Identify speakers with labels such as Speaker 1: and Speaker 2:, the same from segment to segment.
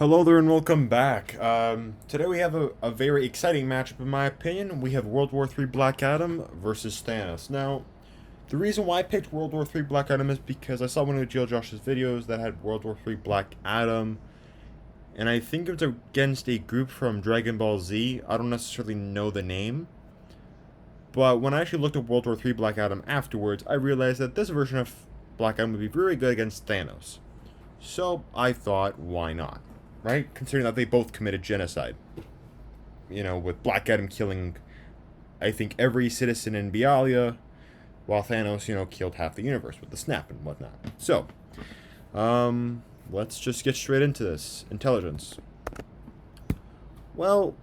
Speaker 1: Hello there and welcome back. Today we have a very exciting matchup in my opinion. We have World War III Black Adam versus Thanos. Now, the reason why I picked World War III Black Adam is because I saw one of Jill Josh's videos that had World War III Black Adam, and I think it was against a group from Dragon Ball Z. I don't necessarily know the name, but when I actually looked at World War III Black Adam afterwards, I realized that this version of Black Adam would be very good against Thanos. So I thought, why not? Right? Considering that they both committed genocide. With Black Adam killing, I think, every citizen in Bialia, while Thanos, killed half the universe with the snap and whatnot. So, let's just get straight into this. Intelligence. Well,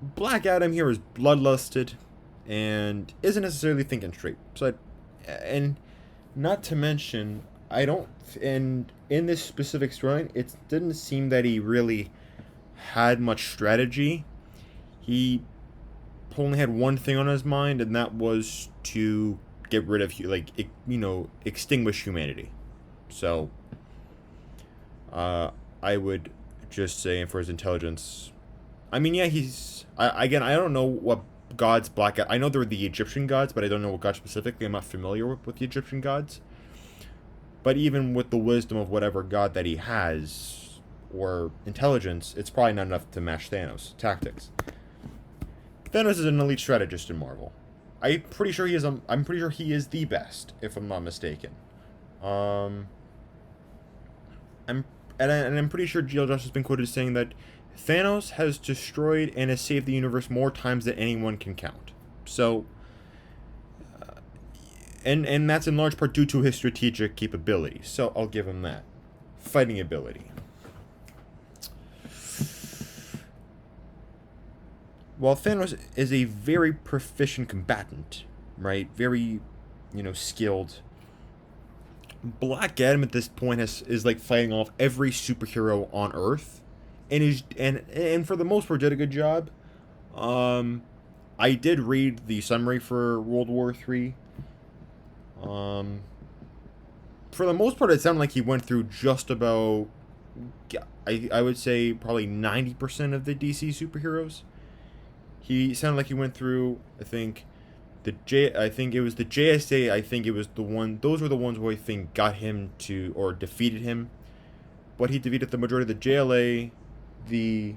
Speaker 1: Black Adam here is bloodlusted and isn't necessarily thinking straight. And not to mention, I don't, and in this specific storyline, it didn't seem that he really had much strategy. He only had one thing on his mind, and that was to get rid of, extinguish humanity. So, I would just say, for his intelligence, I mean, yeah, again, I don't know what gods I know they're the Egyptian gods, but I don't know what god specifically. I'm not familiar with the Egyptian gods. But even with the wisdom of whatever god that he has, or intelligence, it's probably not enough to match Thanos' tactics. Thanos is an elite strategist in Marvel. I'm pretty sure he is the best, if I'm not mistaken. I'm I'm pretty sure G.L. Josh has been quoted as saying that Thanos has destroyed and has saved the universe more times than anyone can count. So, and that's in large part due to his strategic capabilities. So I'll give him that. Fighting ability. While Thanos is a very proficient combatant, right? Very, skilled. Black Adam at this point is like fighting off every superhero on Earth, and for the most part did a good job. I did read the summary for World War III. For the most part, it sounded like he went through just about, I would say probably 90% of the DC superheroes. He sounded like he went through, I think it was the JSA. I think it was the one. Those were the ones who I think got him to or defeated him. But he defeated the majority of the JLA, the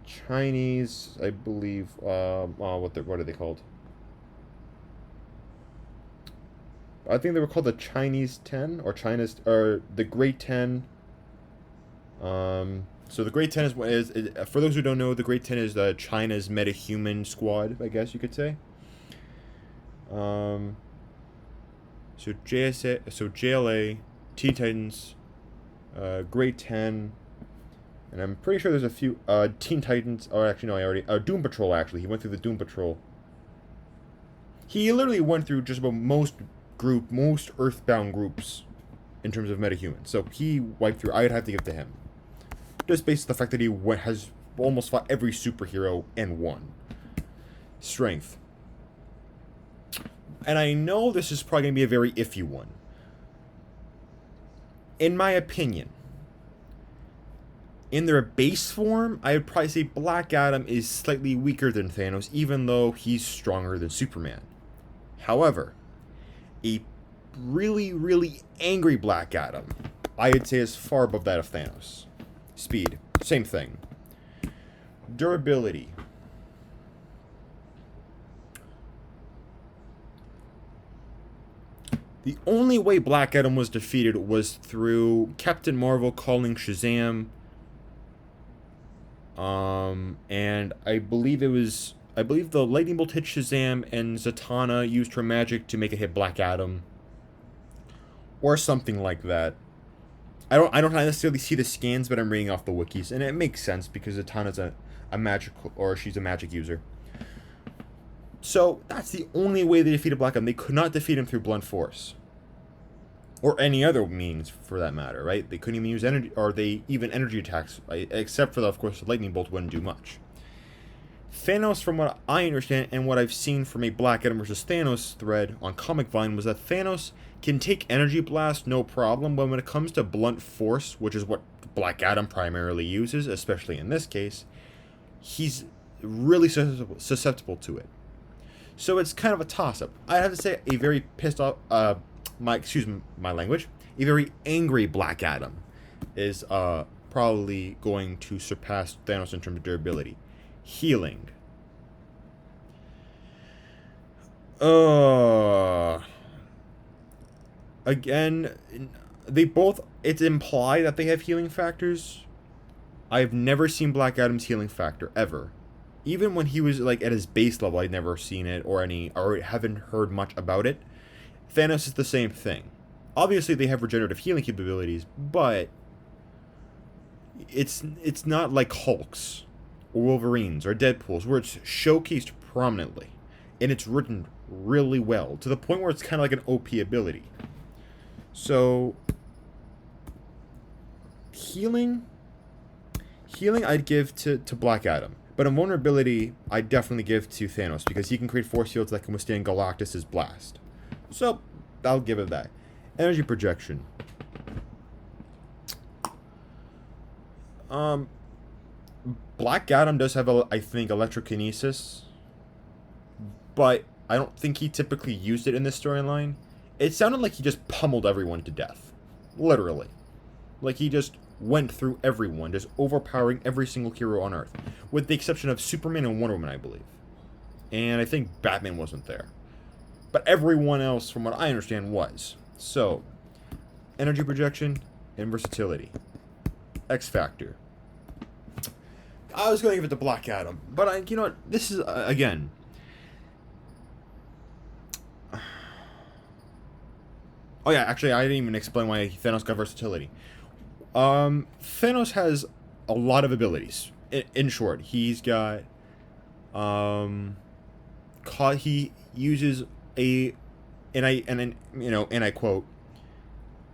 Speaker 1: Chinese, I believe. What are they called? I think they were called the Chinese 10 or the Great 10. So the Great 10 is for those who don't know, the Great 10 is China's metahuman squad, I guess you could say. So JLA, Teen Titans, Great 10, and I'm pretty sure there's a few Teen Titans. Or actually, no, I already Doom Patrol. Actually, he went through the Doom Patrol. He literally went through just about most Earthbound groups in terms of metahumans. So he wiped through. I'd have to give it to him, just based on the fact that he has almost fought every superhero and won. Strength. And I know this is probably going to be a very iffy one. In my opinion, in their base form, I would probably say Black Adam is slightly weaker than Thanos, even though he's stronger than Superman. However, a really, really angry Black Adam, I would say, is far above that of Thanos. Speed, same thing. Durability. The only way Black Adam was defeated was through Captain Marvel calling Shazam. And I believe the lightning bolt hit Shazam, and Zatanna used her magic to make it hit Black Adam, or something like that. I don't necessarily see the scans, but I'm reading off the wikis, and it makes sense because Zatanna's she's a magic user. So that's the only way they defeated Black Adam. They could not defeat him through blunt force, or any other means for that matter, right? They couldn't even use energy, or they even energy attacks, except for of course the lightning bolt wouldn't do much. Thanos, from what I understand and what I've seen from a Black Adam versus Thanos thread on Comic Vine, was that Thanos can take Energy Blast no problem, but when it comes to Blunt Force, which is what Black Adam primarily uses, especially in this case, he's really susceptible to it. So it's kind of a toss-up. I have to say, a very pissed off, my language, a very angry Black Adam is probably going to surpass Thanos in terms of durability. Healing. Again, they both, it's implied that they have healing factors. I've never seen Black Adam's healing factor ever. Even when he was like at his base level, I'd never seen it or haven't heard much about it. Thanos is the same thing. Obviously, they have regenerative healing capabilities, but it's not like Hulk's or Wolverine's or Deadpool's, where it's showcased prominently and it's written really well to the point where it's kind of like an OP ability. So healing I'd give to Black Adam, but invulnerability I'd definitely give to Thanos because he can create force fields that can withstand Galactus's blast. So I'll give it that. Energy projection. Black Adam does have, I think, electrokinesis, but I don't think he typically used it in this storyline. It sounded like he just pummeled everyone to death. Literally. Like he just went through everyone, just overpowering every single hero on Earth. With the exception of Superman and Wonder Woman, I believe. And I think Batman wasn't there. But everyone else, from what I understand, was. So, energy projection and versatility. X Factor. I was going to give it to Black Adam, but you know what? This is, again... Oh yeah, actually, I didn't even explain why Thanos got versatility. Thanos has a lot of abilities. In short, he's got... he uses and I quote,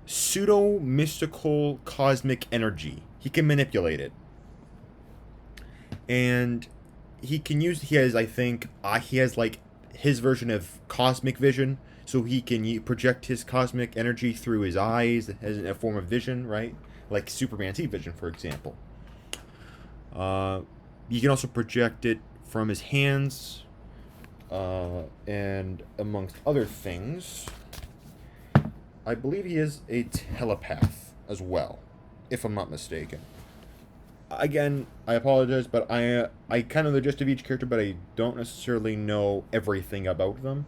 Speaker 1: pseudo-mystical cosmic energy. He can manipulate it. And he has like his version of cosmic vision, so he can project his cosmic energy through his eyes as a form of vision, right? Like Superman's heat vision, for example. You can also project it from his hands, and amongst other things. I believe he is a telepath as well, if I'm not mistaken. Again, I apologize, but I kind of know the gist of each character, but I don't necessarily know everything about them.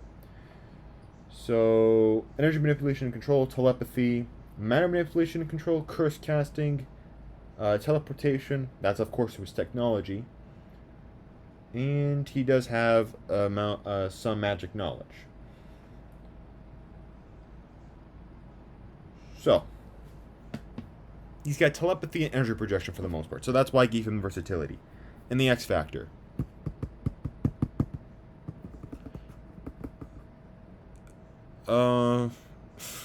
Speaker 1: So, energy manipulation and control, telepathy, matter manipulation and control, curse casting, teleportation, that's of course his technology. And he does have some magic knowledge. So, he's got telepathy and energy projection for the most part. So that's why I gave him versatility. And the X Factor.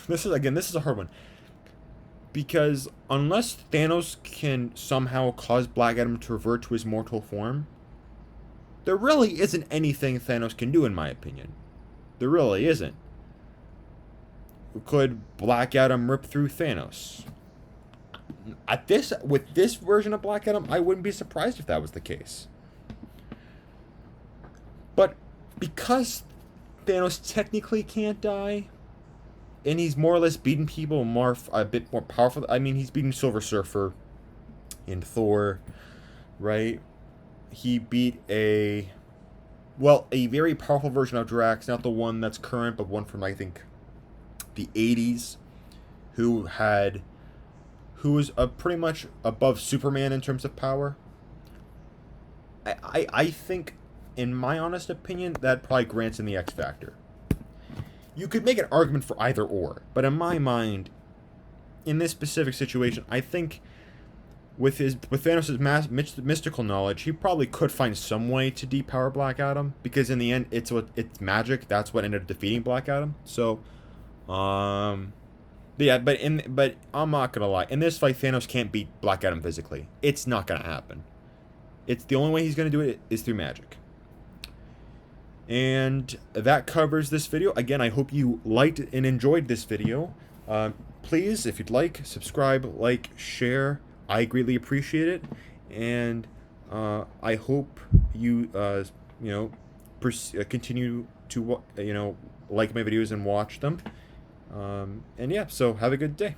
Speaker 1: This is a hard one. Because unless Thanos can somehow cause Black Adam to revert to his mortal form, there really isn't anything Thanos can do, in my opinion. There really isn't. Could Black Adam rip through Thanos? With this version of Black Adam, I wouldn't be surprised if that was the case. But because Thanos technically can't die, and he's more or less beaten people a bit more powerful. I mean, he's beaten Silver Surfer in Thor, right? He beat a very powerful version of Drax, not the one that's current, but one from, I think, the 80s, who was pretty much above Superman in terms of power. I think, in my honest opinion, that probably grants him the X Factor. You could make an argument for either or, but in my mind, in this specific situation, I think with Thanos' mystical knowledge, he probably could find some way to depower Black Adam, because in the end, it's magic. That's what ended up defeating Black Adam. So, yeah, but I'm not gonna lie. In this fight, Thanos can't beat Black Adam physically. It's not gonna happen. It's the only way he's going to do it is through magic. And that covers this video. Again, I hope you liked and enjoyed this video. Please, if you'd like, subscribe, like, share. I greatly appreciate it. And I hope you, continue to, like my videos and watch them. And yeah, so have a good day.